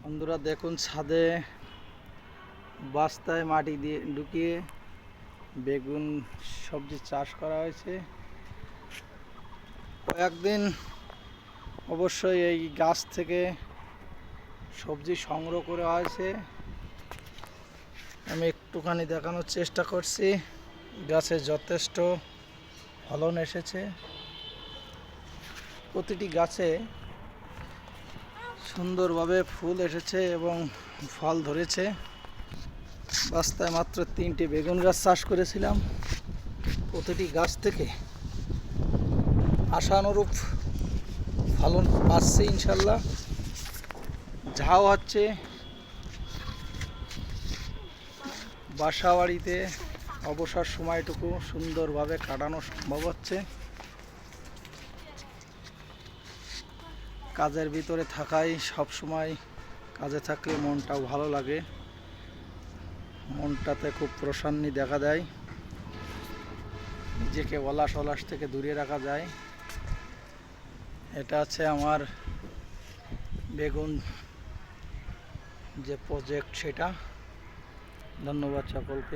বন্ধুরা দেখুন, ছাদে বস্তায় মাটি দিয়ে ঢুকিয়ে বেগুন সবজি চাষ করা হয়েছে। কয়েকদিন অবশ্যই এই গাছ থেকে সবজি সংগ্রহ করা হয়েছে। আমি একটুখানি দেখানোর চেষ্টা করছি। গাছে যথেষ্ট ফলন এসেছে। প্রতিটি গাছে সুন্দরভাবে ফুল এসেছে এবং ফল ধরেছে। বস্তায় মাত্র 3টি বেগুন গাছ চাষ করেছিলাম। প্রতিটি গাছ থেকে আশানুরূপ ফলন পাচ্ছে ইনশাল্লাহ। ঝাউ হচ্ছে, বাসা বাড়িতে অবসর সময়টুকু সুন্দরভাবে কাটানো সম্ভব হচ্ছে। কাজের ভিতরে থাকাই সবসময়, কাজে থাকলে মনটাও ভালো লাগে, মনটাতে খুব প্রশান্তি দেখা দেয়, নিজেকে অলস অলস থেকে দূরে রাখা যায়। এটা আছে আমার বেগুন যে প্রজেক্ট, সেটা। ধন্যবাদ সকলকে।